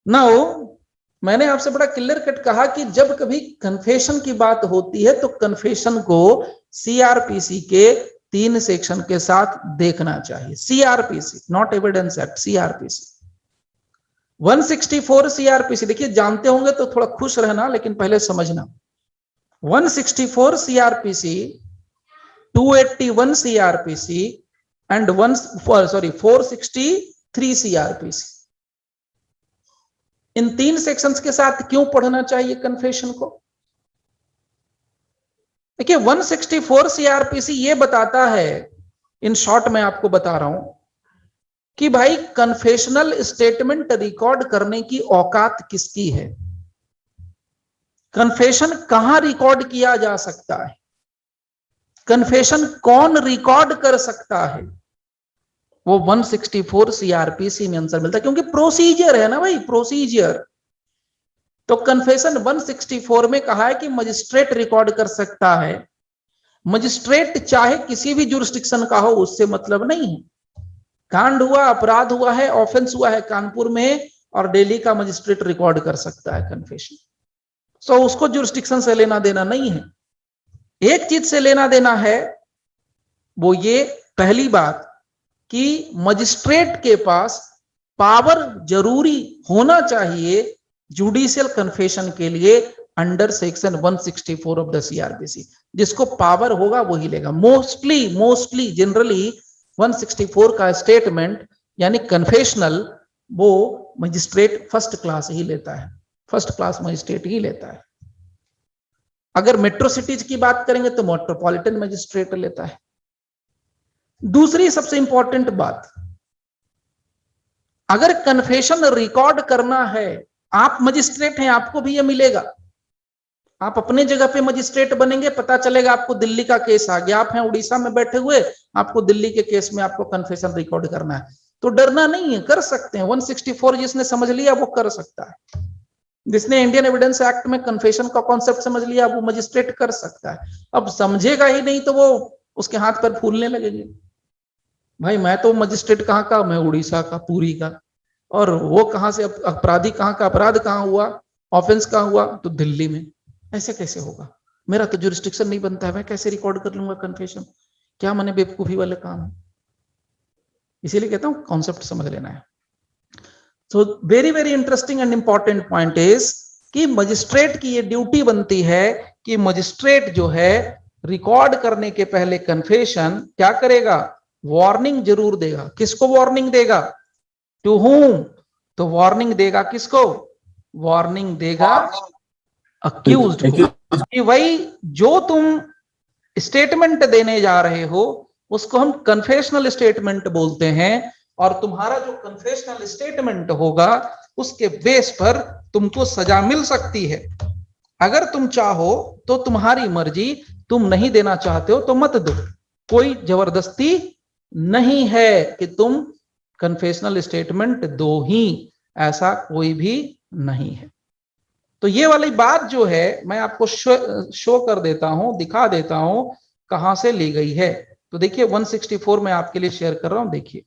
Now मैंने आपसे बड़ा क्लियर कट कहा कि जब कभी कन्फेशन की बात होती है तो कन्फेशन को सीआरपीसी के 3 सेक्शन के साथ देखना चाहिए। CrPC, not evidence act, CrPC 164 CrPC. देखिए जानते होंगे तो थोड़ा खुश रहना, लेकिन पहले समझना। 164 CrPC, 281 CrPC and 463 CrPC, in 3 sections के साथ क्यों पढ़ना चाहिए कन्फेशन को? देखिए 164 सीआरपीसी ये बताता है, इन शॉर्ट में आपको बता रहा हूं कि भाई कन्फेशनल स्टेटमेंट रिकॉर्ड करने की औकात किसकी है, कन्फेशन कहां रिकॉर्ड किया जा सकता है, कन्फेशन कौन रिकॉर्ड कर सकता है, वो 164 सीआरपीसी में आंसर मिलता है। क्योंकि प्रोसीजर है ना भाई, प्रोसीजर। तो कन्फेशन 164 में कहा है कि मजिस्ट्रेट रिकॉर्ड कर सकता है। मजिस्ट्रेट चाहे किसी भी जुरिस्डिक्शन का हो, उससे मतलब नहीं है। कांड हुआ, अपराध हुआ है, ऑफेंस हुआ है कानपुर में, और दिल्ली का मजिस्ट्रेट रिकॉर्ड कर सकता है कन्फेशन। सो उसको जुरिस्डिक्शन से लेना देना नहीं है। एक चीज से लेना देना है, वो ये पहली बात कि मजिस्ट्रेट के पास पावर जरूरी होना चाहिए जुडिशियल कन्फेशन के लिए under section 164 of the CrPC. जिसको पावर होगा वही लेगा। मोस्टली जनरली 164 का स्टेटमेंट यानी कन्फेशनल वो मजिस्ट्रेट फर्स्ट क्लास ही लेता है, फर्स्ट क्लास मजिस्ट्रेट ही लेता है। अगर मेट्रो सिटीज की बात करेंगे तो मेट्रोपॉलिटन मजिस्ट्रेट लेता है। दूसरी सबसे इंपॉर्टेंट बात, अगर कन्फेशन रिकॉर्ड करना है, आप मजिस्ट्रेट हैं, आपको भी ये मिलेगा। आप अपने जगह पे मजिस्ट्रेट बनेंगे, पता चलेगा आपको दिल्ली का केस आ गया, आप हैं उड़ीसा में बैठे हुए, आपको दिल्ली के केस में आपको कन्फेशन रिकॉर्ड करना है, तो डरना नहीं है, कर सकते हैं। 164 जिसने समझ लिया वो कर सकता है। जिसने इंडियन एविडेंस एक्ट में कन्फेशन का कॉन्सेप्ट समझ लिया वो मजिस्ट्रेट कर सकता है। अब समझेगा ही नहीं तो वो उसके हाथ पैर फूलने लगेंगे। भाई मैं तो मजिस्ट्रेट कहाँ का, मैं उड़ीसा का, पूरी का, और वो कहां से, अपराधी कहाँ का, अपराध कहाँ हुआ, ऑफेंस कहाँ हुआ, तो दिल्ली में। ऐसे कैसे होगा, मेरा तो जुरिस्डिक्शन नहीं बनता है, मैं कैसे रिकॉर्ड कर लूंगा कन्फेशन? क्या मैंने बेवकूफी वाले काम है। इसीलिए कहता हूं कॉन्सेप्ट समझ लेना है। So very very interesting and important point is कि मजिस्ट्रेट की ये ड्यूटी बनती है कि मजिस्ट्रेट जो है रिकॉर्ड करने के पहले कन्फेशन क्या करेगा, वार्निंग जरूर देगा। किसको वार्निंग देगा, टू हुम? तो वार्निंग देगा किसको, वार्निंग देगा अक्यूज्ड को, कि भाई जो तुम स्टेटमेंट देने जा रहे हो उसको हम कन्फेशनल स्टेटमेंट बोलते हैं, और तुम्हारा जो कन्फेशनल स्टेटमेंट होगा उसके बेस पर तुमको सजा मिल सकती है। अगर तुम चाहो तो तुम्हारी मर्जी, तुम नहीं देना चाहते हो तो मत दो, कोई जबरदस्ती नहीं है कि तुम कन्फेशनल स्टेटमेंट दो ही, ऐसा कोई भी नहीं है। तो ये वाली बात जो है मैं आपको शो कर देता हूं, दिखा देता हूं कहां से ली गई है। तो देखिए 164 मैं आपके लिए शेयर कर रहा हूं, देखिए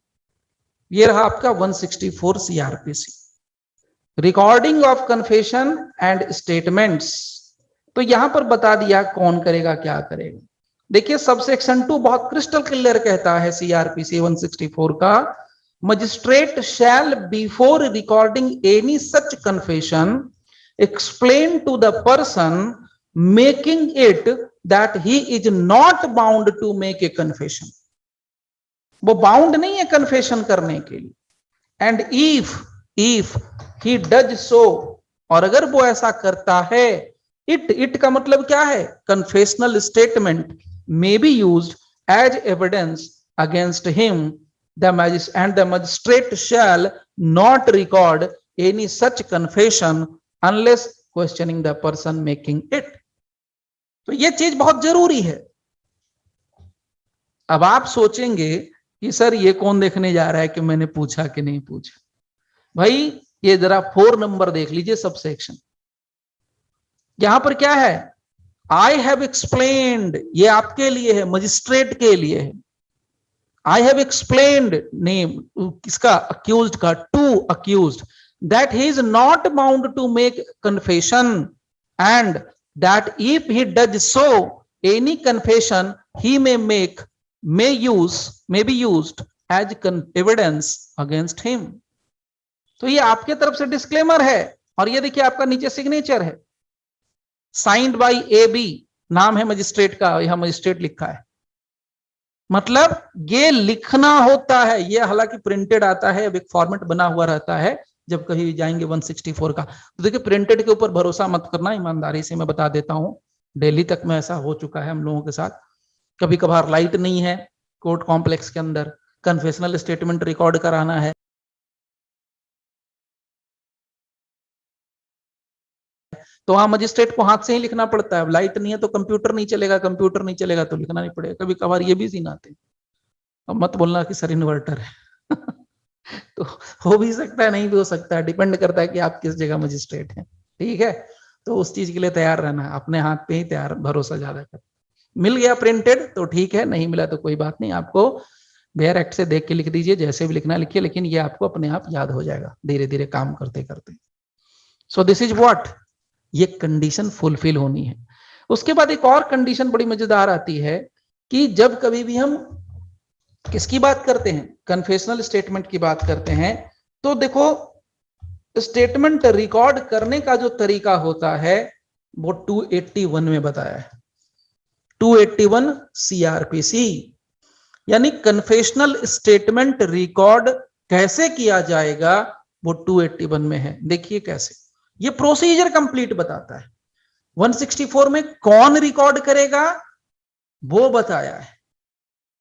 ये रहा आपका 164 CrPC, recording of confession and statements. तो यहां पर बता दिया कौन करेगा, क्या करेगा। देखिए सबसेक्शन 2 बहुत क्रिस्टल क्लियर कहता है सीआरपीसी 164 का, magistrate shall before recording any such confession explain to the person making it that he is not bound to make a confession. वो बाउंड नहीं है कन्फेशन करने के लिए। And if he does so, और अगर वो ऐसा करता है, इट का मतलब क्या है, confessional statement may be used as evidence against him, and the magistrate shall not record any such confession unless questioning the person making it. तो ये चीज बहुत जरूरी है। अब आप सोचेंगे कि सर ये कौन देखने जा रहा है कि मैंने पूछा कि नहीं पूछा। भाई ये जरा 4 नंबर देख लीजिए सब सेक्शन। यहां पर क्या है, आई हैव एक्सप्लेन्ड, ये आपके लिए है, मजिस्ट्रेट के लिए है। आई हैव एक्सप्लेन्ड नेम किसका, अक्यूज्ड का, to accused that he is not bound to make confession and that if he does so any confession he may be used as evidence against him। तो ये आपके तरफ से disclaimer है और ये देखिए आपका नीचे सिग्नेचर है, साइंड बाय ए बी, नाम है मजिस्ट्रेट का, यहां मजिस्ट्रेट लिखा है। मतलब ये लिखना होता है, ये हालांकि प्रिंटेड आता है, अब एक फॉर्मेट बना हुआ रहता है जब कहीं जाएंगे 164 का। तो देखिए प्रिंटेड के ऊपर भरोसा मत करना, ईमानदारी से मैं बता देता हूं, दिल्ली तक में ऐसा हो चुका है हम लोगों के साथ। कभी कभार लाइट नहीं है कोर्ट कॉम्प्लेक्स के अंदर, कन्फेशनल स्टेटमेंट रिकॉर्ड कराना है, तो वहां मजिस्ट्रेट को हाथ से ही लिखना पड़ता है। लाइट नहीं है तो कंप्यूटर नहीं चलेगा, कंप्यूटर नहीं चलेगा तो लिखना नहीं पड़ेगा। कभी कभार ये भी सीन आते हैं। अब मत बोलना कि सर इन्वर्टर है तो हो भी सकता है, नहीं भी हो सकता है, डिपेंड करता है कि आप किस जगह मजिस्ट्रेट हैं। ठीक है, तो उस चीज के लिए तैयार रहना, अपने हाथ पे ही तैयार, भरोसा ज्यादा कर। मिल गया प्रिंटेड तो ठीक है, नहीं मिला तो कोई बात नहीं, आपको बेयर एक्ट से देख के लिख दीजिए, जैसे भी लिखना लिखिए, लेकिन ये आपको अपने आप याद हो जाएगा धीरे धीरे काम करते करते। सो दिस इज व्हाट, ये कंडीशन फुलफिल होनी है। उसके बाद एक और कंडीशन बड़ी मजेदार आती है कि जब कभी भी हम किसकी बात करते हैं, कन्फेशनल स्टेटमेंट की बात करते हैं, तो देखो स्टेटमेंट रिकॉर्ड करने का जो तरीका होता है वो 281 में बताया है, 281 सीआरपीसी। यानी कन्फेशनल स्टेटमेंट रिकॉर्ड कैसे किया जाएगा वो 281 में है। देखिए कैसे, ये प्रोसीजर कंप्लीट बताता है। 164 में कौन रिकॉर्ड करेगा वो बताया है,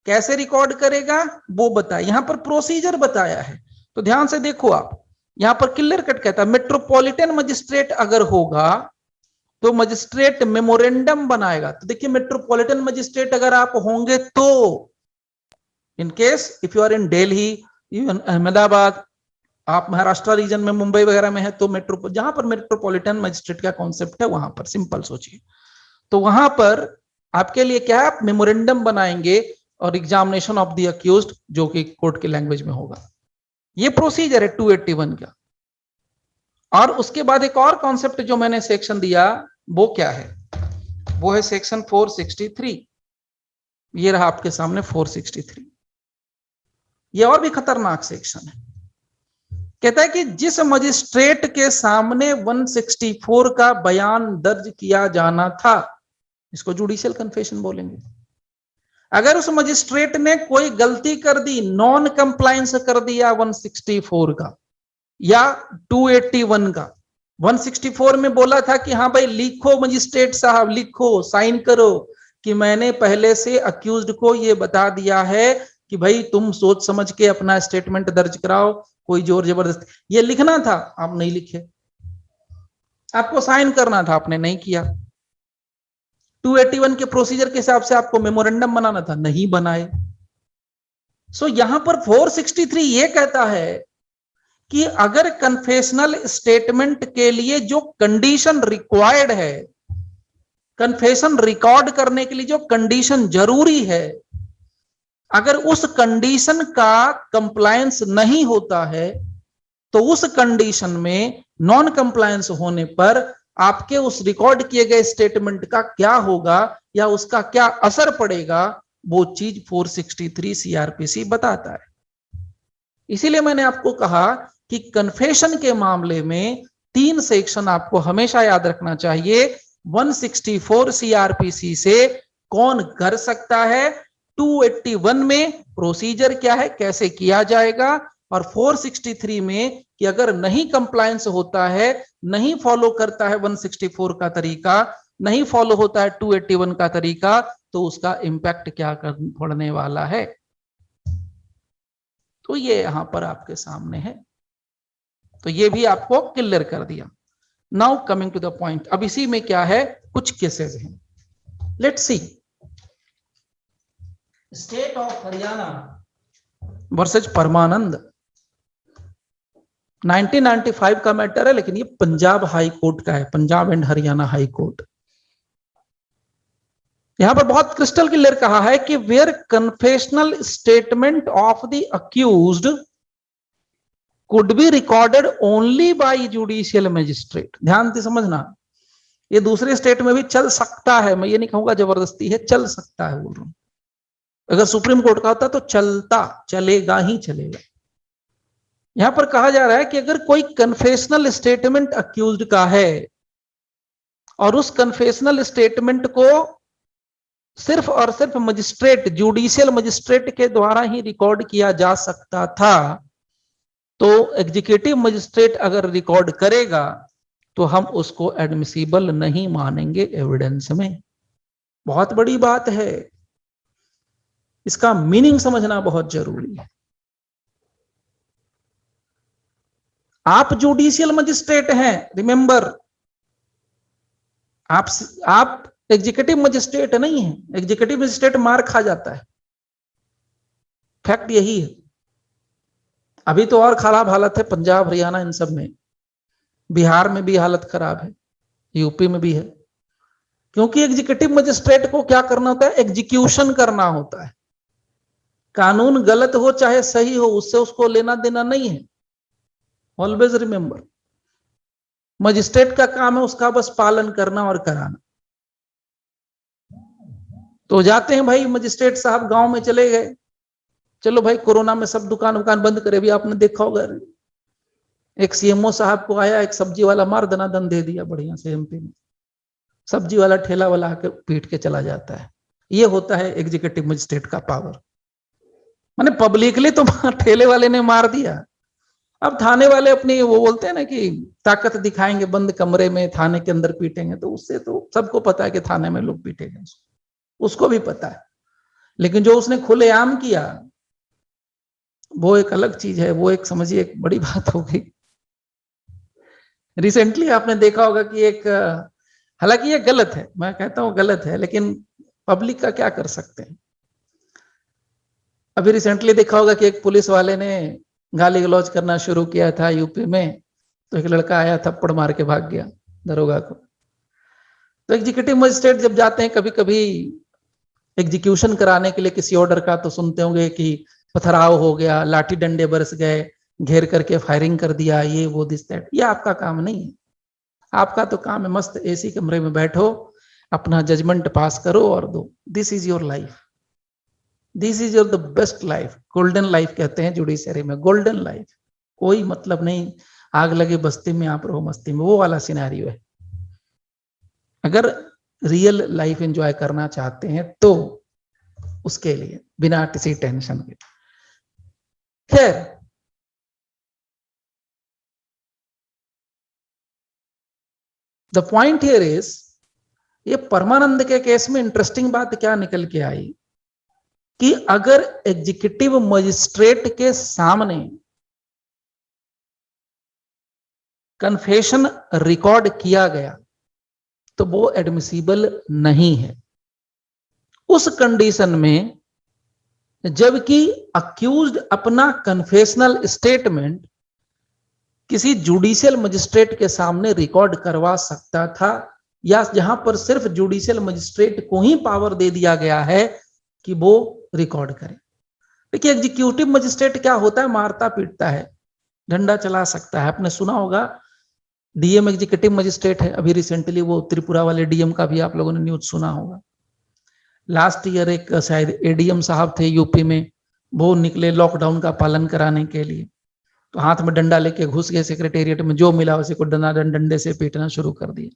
कैसे रिकॉर्ड करेगा वो बताया, यहां पर प्रोसीजर बताया है। तो ध्यान से देखो आप, यहां पर क्लियर कट कहता है मेट्रोपॉलिटन मजिस्ट्रेट अगर होगा तो मजिस्ट्रेट मेमोरेंडम बनाएगा। तो देखिए मेट्रोपॉलिटन मजिस्ट्रेट अगर आप होंगे तो, in case if you are in Delhi, even Ahmedabad, आप महाराष्ट्र रीजन में मुंबई वगैरह में है, तो जहां पर मेट्रोपॉलिटन मजिस्ट्रेट का कॉन्सेप्ट है वहां पर सिंपल सोचिए, तो वहां पर आपके लिए क्या है, आप मेमोरेंडम बनाएंगे और एग्जामिनेशन ऑफ द अक्यूज्ड जो कि कोर्ट के लैंग्वेज में होगा। ये प्रोसीजर है 281 का। और उसके बाद एक और कॉन्सेप्ट जो मैंने सेक्शन दिया वो क्या है, वो है सेक्शन 463। ये रहा आपके सामने 463। ये और भी खतरनाक सेक्शन है। कहता है कि जिस मजिस्ट्रेट के सामने 164 का बयान दर्ज किया जाना था, इसको जुडिशियल कन्फेशन बोलेंगे। अगर उस मजिस्ट्रेट ने कोई गलती कर दी, नॉन कंप्लायंस कर दिया 164 का या 281 का, 164 में बोला था कि हाँ भाई लिखो मजिस्ट्रेट साहब, लिखो साइन करो कि मैंने पहले से अक्यूज्ड को ये बता दिया है कि भाई तुम सोच समझ के अपना स्टेटमेंट दर्ज कराओ, कोई जोर जबरदस्ती, ये लिखना था, आप नहीं लिखे। आपको साइन करना था, आपने नहीं किया। 281 के प्रोसीजर के हिसाब से आपको मेमोरेंडम बनाना था, नहीं बनाए। सो यहां पर 463 ये कहता है कि अगर कन्फेशनल स्टेटमेंट के लिए जो कंडीशन रिक्वायर्ड है, कन्फेशन रिकॉर्ड करने के लिए जो कंडीशन जरूरी है, अगर उस कंडीशन का कंप्लायंस नहीं होता है तो उस कंडीशन में नॉन कंप्लायंस होने पर आपके उस रिकॉर्ड किए गए स्टेटमेंट का क्या होगा या उसका क्या असर पड़ेगा, वो चीज 463 सीआरपीसी बताता है। इसीलिए मैंने आपको कहा कि कन्फेशन के मामले में 3 सेक्शन आपको हमेशा याद रखना चाहिए। 164 सीआरपीसी से कौन कर सकता है, 281 में प्रोसीजर क्या है, कैसे किया जाएगा, और 463 में कि अगर नहीं कंप्लायंस होता है, नहीं फॉलो करता है 164 का तरीका, नहीं फॉलो होता है 281 का तरीका, तो उसका इंपैक्ट क्या पड़ने वाला है। तो ये यहां पर आपके सामने है, तो ये भी आपको क्लियर कर दिया। Now coming to the point, अब इसी में क्या है, कुछ केसेस हैं, let's see. State of Haryana versus Parmanand, 1995 का मैटर है, लेकिन ये पंजाब हाई कोर्ट का है, Punjab and Haryana high court. यहां पर बहुत क्रिस्टल क्लियर कहा है कि where confessional statement of the accused could be recorded only by judicial magistrate. ध्यान से समझना, ये दूसरे स्टेट में भी चल सकता है, मैं ये नहीं कहूंगा जबरदस्ती है, चल सकता है बोल रहा हूं। अगर सुप्रीम कोर्ट का होता तो चलेगा ही चलेगा। यहां पर कहा जा रहा है कि अगर कोई कन्फेशनल स्टेटमेंट अक्यूज्ड का है और उस कन्फेशनल स्टेटमेंट को सिर्फ और सिर्फ मजिस्ट्रेट, जुडिशियल मजिस्ट्रेट के द्वारा ही रिकॉर्ड किया जा सकता था, तो एग्जीक्यूटिव मजिस्ट्रेट अगर रिकॉर्ड करेगा तो हम उसको एडमिसिबल नहीं मानेंगे एविडेंस में। बहुत बड़ी बात है, इसका मीनिंग समझना बहुत जरूरी है। आप जुडिशियल मजिस्ट्रेट हैं, रिमेंबर, आप एग्जीक्यूटिव मजिस्ट्रेट नहीं है। एग्जीक्यूटिव मजिस्ट्रेट मार खा जाता है, फैक्ट यही है। अभी तो और खराब हालत है पंजाब हरियाणा इन सब में, बिहार में भी हालत खराब है, यूपी में भी है, क्योंकि एग्जीक्यूटिव मजिस्ट्रेट को क्या करना होता है, एग्जीक्यूशन करना होता है। कानून गलत हो चाहे सही हो, उससे उसको लेना देना नहीं है। ऑलवेज रिमेंबर, मजिस्ट्रेट का काम है उसका बस पालन करना और कराना। तो जाते हैं भाई मजिस्ट्रेट साहब गांव में चले गए, चलो भाई कोरोना में सब दुकान बंद करे, भी आपने देखा होगा, एक सीएमओ साहब को आया, एक सब्जी वाला मार दनादन दे दिया बढ़िया से एमपी में, सब्जी वाला ठेला वाला आकर पीट के चला जाता है। ये होता है एग्जीक्यूटिव मजिस्ट्रेट का पावर। माने पब्लिकली तो ठेले वाले ने मार दिया, अब थाने वाले अपनी वो बोलते हैं ना कि ताकत दिखाएंगे, बंद कमरे में थाने के अंदर पीटेंगे, तो उससे तो सबको पता है कि थाने में लोग पीटेंगे, उसको भी पता है। लेकिन जो उसने खुलेआम किया वो एक अलग चीज है, वो एक समझिए एक बड़ी बात हो गई। रिसेंटली आपने देखा होगा कि एक, हालांकि ये गलत है, मैं कहता हूं गलत है, लेकिन पब्लिक का क्या कर सकते हैं। अभी रिसेंटली देखा होगा कि एक पुलिस वाले ने गाली गलौज करना शुरू किया था यूपी में, तो एक लड़का आया थप्पड़ मार के भाग गया दरोगा को। तो एग्जीक्यूटिव मजिस्ट्रेट जब जाते हैं कभी कभी एग्जीक्यूशन कराने के लिए किसी ऑर्डर का, तो सुनते होंगे कि पथराव हो गया, लाठी डंडे बरस गए, घेर करके फायरिंग कर दिया, ये वो दिस दैट। ये आपका काम नहीं है। आपका तो काम है मस्त एसी कमरे में बैठो, अपना जजमेंट पास करो और दो। This is your life, this is your the best life, golden life कहते हैं जुडिशरी में, गोल्डन लाइफ। कोई मतलब नहीं आग लगे बस्ती में आप रहो मस्ती में, वो वाला सिनेरियो है। अगर रियल लाइफ एंजॉय करना चाहते हैं तो उसके लिए बिना किसी टेंशन के। खैर, द पॉइंट हियर इज, ये परमानंद के केस में इंटरेस्टिंग बात क्या निकल के आई कि अगर एग्जीक्यूटिव मजिस्ट्रेट के सामने कन्फेशन रिकॉर्ड किया गया तो वो एडमिसिबल नहीं है। उस कंडीशन में जबकि अक्यूज्ड अपना कन्फेशनल स्टेटमेंट किसी जुडिशियल मजिस्ट्रेट के सामने रिकॉर्ड करवा सकता था, या जहां पर सिर्फ जुडिशियल मजिस्ट्रेट को ही पावर दे दिया गया है कि वो रिकॉर्ड करे। देखिए एग्जीक्यूटिव मजिस्ट्रेट क्या होता है, मारता पीटता है, डंडा चला सकता है। आपने सुना होगा डीएम एग्जीक्यूटिव मजिस्ट्रेट है, अभी रिसेंटली वो त्रिपुरा वाले डीएम का भी आप लोगों ने न्यूज सुना होगा। लास्ट ईयर एक शायद एडीएम साहब थे यूपी में, वो निकले लॉकडाउन का पालन कराने के लिए, तो हाथ में डंडा लेके घुस गए सेक्रेटेरिएट में, जो मिला उसी को डंडे से पीटना शुरू कर दिया।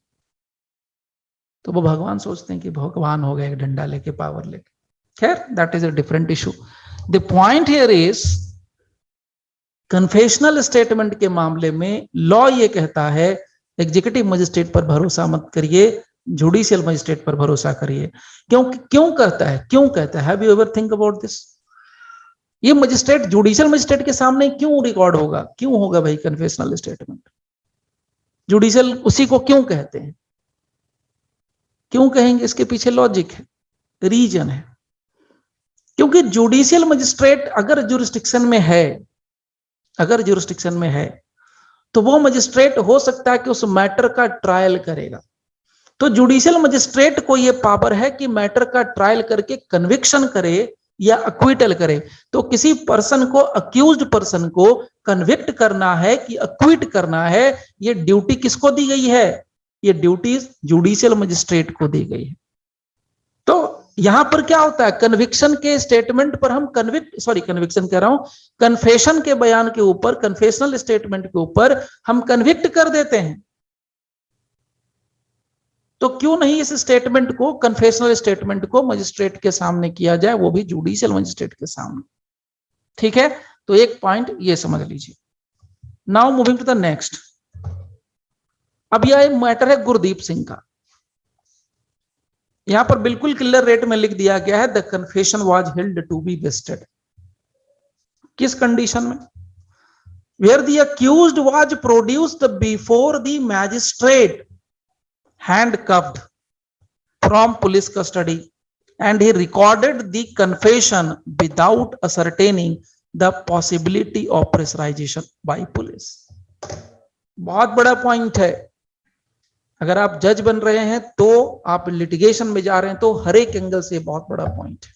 तो वो भगवान सोचते हैं कि भगवान हो गए डंडा लेके, पावर लेके। खैर, that is a different issue. The point here is, confessional statement के मामले में लॉ ये कहता है एग्जीक्यूटिव मजिस्ट्रेट पर भरोसा मत करिए, जुडिशियल मजिस्ट्रेट पर भरोसा करिए। क्यों कहता है, have you ever think about this? ये मजिस्ट्रेट जुडिशियल मजिस्ट्रेट के सामने क्यों रिकॉर्ड होगा, क्यों होगा भाई कन्फेशनल स्टेटमेंट? जुडिशियल उसी को क्यों कहते हैं, क्यों कहेंगे? इसके पीछे लॉजिक है, रीजन है। क्योंकि जुडिशियल मजिस्ट्रेट अगर जुरिस्डिक्शन में है तो वो मजिस्ट्रेट हो सकता है कि उस मैटर का ट्रायल करेगा। तो जुडिशियल मजिस्ट्रेट को यह पावर है कि मैटर का ट्रायल करके कन्विक्शन करे या अक्विटल करे। तो किसी पर्सन को, अक्यूज्ड पर्सन को कन्विक्ट करना है कि अक्विट करना है, ये ड्यूटी किसको दी गई है? ये ड्यूटी जुडिशियल मजिस्ट्रेट को दी गई है। तो यहां पर क्या होता है, कन्विक्शन के स्टेटमेंट पर हम कन्विक्शन कह रहा हूं, कन्फेशन के बयान के ऊपर, कन्फेशनल स्टेटमेंट के ऊपर हम कन्विक्ट कर देते हैं। तो क्यों नहीं इस स्टेटमेंट को, कन्फेशनल स्टेटमेंट को मजिस्ट्रेट के सामने किया जाए, वो भी जुडिशियल मजिस्ट्रेट के सामने। ठीक है, तो एक पॉइंट ये समझ लीजिए। Now moving to the next. अब यह मैटर है गुरदीप सिंह का। यहां पर बिल्कुल क्लियर रेट में लिख दिया गया है, the confession was held to be vested. किस कंडीशन में? Where the accused was produced before the magistrate handcuffed from police custody and he recorded the confession without ascertaining the possibility of pressurization by police। बहुत बड़ा point है। अगर आप जज बन रहे हैं तो, आप लिटिगेशन में जा रहे हैं तो, हर एक एंगल से बहुत बड़ा पॉइंट है।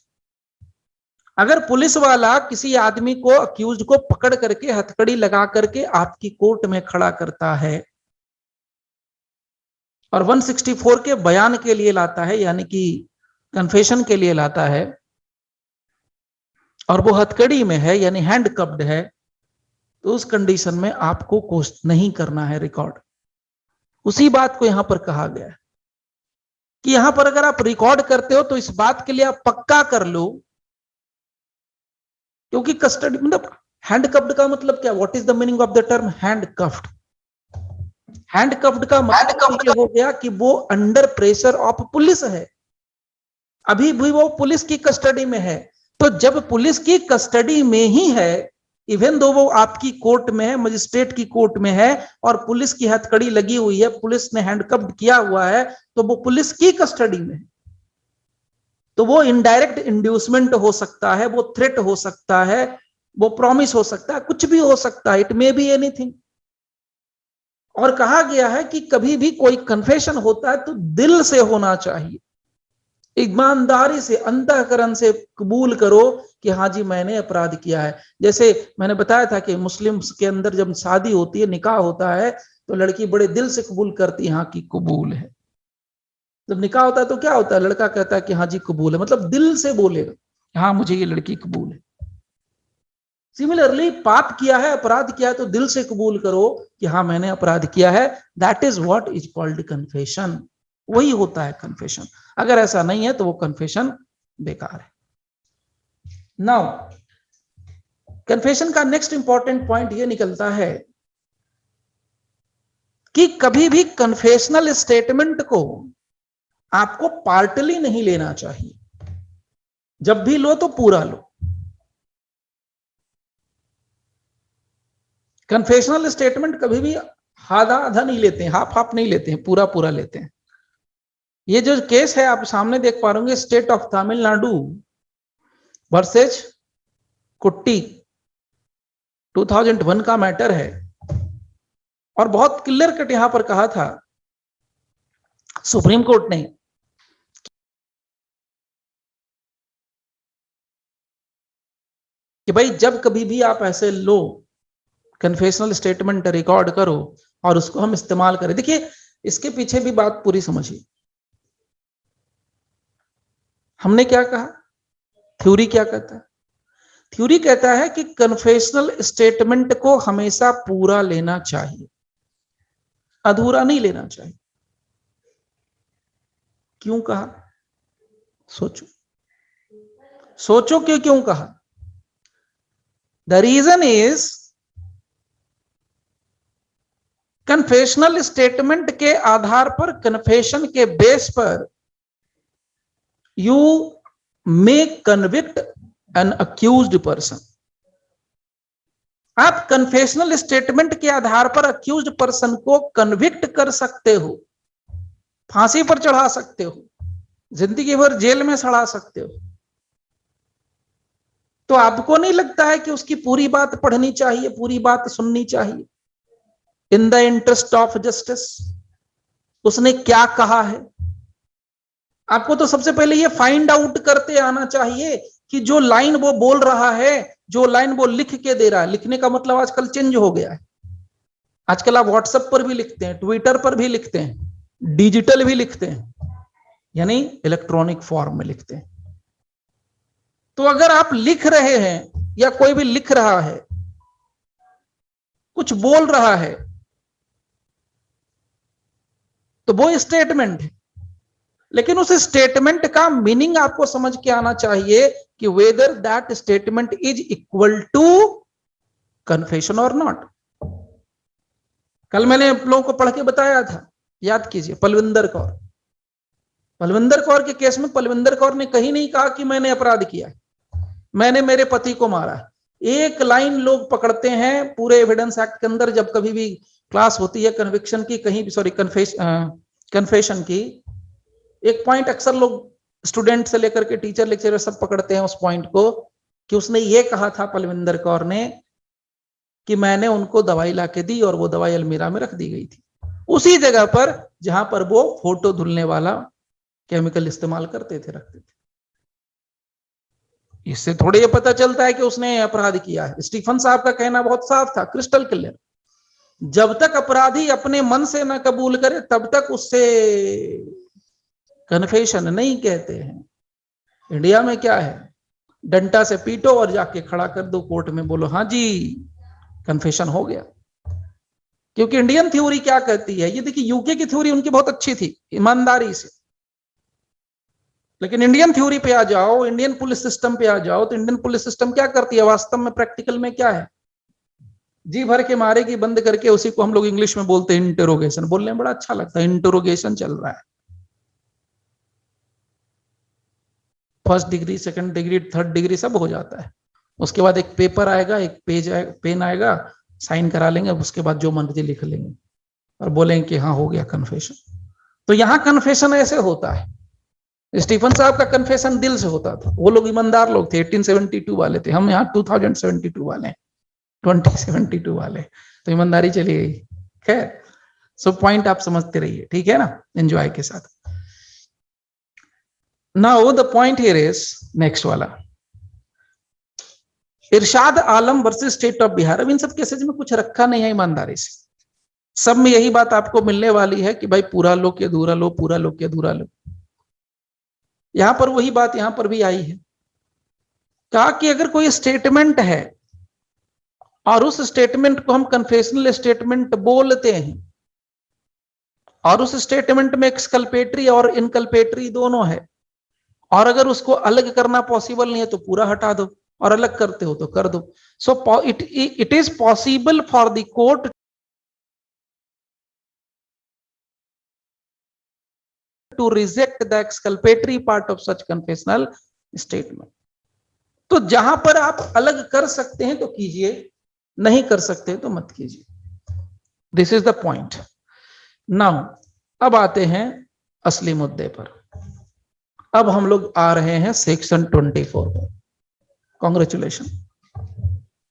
अगर पुलिस वाला किसी आदमी को, अक्यूज्ड को पकड़ करके, हथकड़ी लगा करके आपकी कोर्ट में खड़ा करता है और 164 के बयान के लिए लाता है, यानी कि कन्फेशन के लिए लाता है, और वो हथकड़ी में है यानी हैंडकप्ड है, तो उस कंडीशन में आपको कोस्ट नहीं करना है रिकॉर्ड। उसी बात को यहां पर कहा गया है कि यहां पर अगर आप रिकॉर्ड करते हो तो इस बात के लिए आप पक्का कर लो, क्योंकि कस्टडी मतलब हैंडकप्ड का मतलब क्या, what is the meaning of the term handcuffed? Handcuffed का मतलब ये हो गया कि वो अंडर प्रेशर ऑफ पुलिस है, अभी भी वो पुलिस की कस्टडी में है। तो जब पुलिस की कस्टडी में ही है, इवन दो वो आपकी कोर्ट में है, मजिस्ट्रेट की कोर्ट में है, और पुलिस की हथकड़ी लगी हुई है, पुलिस ने हैंडकफ्ड किया हुआ है, तो वो पुलिस की कस्टडी में है। तो वो इनडायरेक्ट इंड्यूसमेंट हो सकता है, वो थ्रेट हो सकता है, वो प्रॉमिस हो सकता है, कुछ भी हो सकता है, इट मे बी एनीथिंग। और कहा गया है कि कभी भी कोई कन्फेशन होता है तो दिल से होना चाहिए, ईमानदारी से, अंतःकरण से कबूल करो कि हाँ जी मैंने अपराध किया है। जैसे मैंने बताया था कि मुस्लिम्स के अंदर जब शादी होती है, निकाह होता है, तो लड़की बड़े दिल से कबूल करती है हाँ कि कबूल है। जब निकाह होता है तो क्या होता है, लड़का कहता है कि हाँ जी कबूल है, मतलब दिल से बोलेगा हाँ मुझे ये लड़की कबूल है। सिमिलरली पाप किया है, अपराध किया है, तो दिल से कबूल करो कि हाँ मैंने अपराध किया है। That is what is called confession, वही होता है कन्फेशन। अगर ऐसा नहीं है तो वो कन्फेशन बेकार है। नाउ कन्फेशन का नेक्स्ट इंपॉर्टेंट पॉइंट ये निकलता है कि कभी भी कन्फेशनल स्टेटमेंट को आपको पार्टली नहीं लेना चाहिए, जब भी लो तो पूरा लो। कन्फेशनल स्टेटमेंट कभी भी आधा आधा नहीं लेते हैं, हाफ हाफ नहीं लेते हैं, पूरा पूरा लेते हैं। ये जो केस है आप सामने देख पा रहे होंगे, स्टेट ऑफ तमिलनाडु वर्सेज कुट्टी 2001 का मैटर है, और बहुत क्लियर कट यहां पर कहा था सुप्रीम कोर्ट ने कि भाई जब कभी भी आप ऐसे लो, कन्फेशनल स्टेटमेंट रिकॉर्ड करो और उसको हम इस्तेमाल करें। देखिए इसके पीछे भी बात पूरी समझिए। हमने क्या कहा, थ्योरी क्या कहता है? थ्योरी कहता है कि कन्फेशनल स्टेटमेंट को हमेशा पूरा लेना चाहिए, अधूरा नहीं लेना चाहिए। क्यों कहा? सोचो सोचो क्यों कहा। The reason is, confessional statement के आधार पर, कन्फेशन के बेस पर you may convict an accused person. आप कन्फेशनल स्टेटमेंट के आधार पर अक्यूज्ड पर्सन को कन्विक्ट कर सकते हो, फांसी पर चढ़ा सकते हो, जिंदगी भर जेल में सड़ा सकते हो। तो आपको नहीं लगता है कि उसकी पूरी बात पढ़नी चाहिए, पूरी बात सुननी चाहिए, in the interest of justice? उसने क्या कहा है? आपको तो सबसे पहले ये फाइंड आउट करते आना चाहिए कि जो लाइन वो बोल रहा है, जो लाइन वो लिख के दे रहा है, लिखने का मतलब आजकल चेंज हो गया है। आजकल आप व्हाट्सएप पर भी लिखते हैं, ट्विटर पर भी लिखते हैं, डिजिटल भी लिखते हैं, यानी इलेक्ट्रॉनिक फॉर्म में लिखते हैं। तो अगर आप लिख रहे हैं या कोई भी लिख रहा है, कुछ बोल रहा है, तो वो स्टेटमेंट है। लेकिन उस स्टेटमेंट का मीनिंग आपको समझ के आना चाहिए कि whether that statement is equal to confession और नॉट। कल मैंने आप लोगों को पढ़ के बताया था, याद कीजिए, पलविंदर कौर। पलविंदर कौर के केस में पलविंदर कौर ने कहीं नहीं कहा कि मैंने अपराध किया है, मैंने मेरे पति को मारा है। एक लाइन लोग पकड़ते हैं पूरे एविडेंस एक्ट के अंदर, जब कभी भी क्लास होती है कन्विक्शन की, कहीं भी, सॉरी, कन्फेशन की, एक पॉइंट अक्सर लोग स्टूडेंट से लेकर के टीचर लेक्चरर सब पकड़ते हैं उस पॉइंट को, कि उसने ये कहा था पलविंदर कौर ने कि मैंने उनको दवाई लाके दी और वो दवाई अलमीरा में रख दी गई थी, उसी जगह पर जहां पर वो फोटो धुलने वाला केमिकल इस्तेमाल करते थे, रखते थे। इससे थोड़े ये पता चलता है कि उसने अपराध किया है। स्टीफन साहब का कहना बहुत साफ था, क्रिस्टल क्लियर, जब तक अपराधी अपने मन से न कबूल करे तब तक उससे कन्फेशन नहीं कहते हैं। इंडिया में क्या है, डंडा से पीटो और जाके खड़ा कर दो कोर्ट में, बोलो हाँ जी कन्फेशन हो गया। क्योंकि इंडियन थ्योरी क्या कहती है, ये देखिए यूके की थ्योरी उनकी बहुत अच्छी थी, ईमानदारी से, लेकिन इंडियन थ्योरी पे आ जाओ, इंडियन पुलिस सिस्टम पे आ जाओ, तो इंडियन पुलिस सिस्टम क्या करती है वास्तव में, प्रैक्टिकल में क्या है, जी भर के मारेगी बंद करके, उसी को हम लोग इंग्लिश में बोलते हैं इंटरोगेशन। बोलने में बड़ा अच्छा लगता है, इंटरोगेशन चल रहा है, first degree, second degree, third degree सब हो जाता है। उसके बाद एक पेपर आएगा, एक पेज आएगा, पेन आएगा, साइन करा लेंगे, उसके बाद जो मर्जी लिख लेंगे और बोलेंगे कि हाँ हो गया कन्फेशन। तो यहां कन्फेशन ऐसे होता है। स्टीफन साहब का कन्फेशन दिल से होता था, वो लोग ईमानदार लोग थे, 1872 वाले थे, हम यहाँ 2072 वाले हैं, 2072 वाले, तो ईमानदारी चली गई। खैर, सो पॉइंट आप समझते रहिए, ठीक है ना, एंजॉय के साथ। Now the point here is next वाला, इरशाद आलम वर्सेस स्टेट ऑफ बिहार। अब इन सब केसेज में कुछ रखा नहीं है ईमानदारी से, सब में यही बात आपको मिलने वाली है कि भाई पूरा लो कि अधूरा लो, पूरा लो कि अधूरा लो। यहां पर वही बात यहां पर भी आई है, कहा कि अगर कोई स्टेटमेंट है और उस स्टेटमेंट को हम कन्फेशनल स्टेटमेंट बोलते हैं और उस स्टेटमेंट में एक्सकल्पेटरी और इनकल्पेटरी दोनों है, और अगर उसको अलग करना पॉसिबल नहीं है तो पूरा हटा दो, और अलग करते हो तो कर दो। So it is possible for the court to reject the exculpatory part of such confessional statement। तो जहां पर आप अलग कर सकते हैं तो कीजिए, नहीं कर सकते तो मत कीजिए। This is the point. Now अब आते हैं असली मुद्दे पर। अब हम लोग आ रहे हैं सेक्शन 24 पर। कॉन्ग्रेचुलेशन।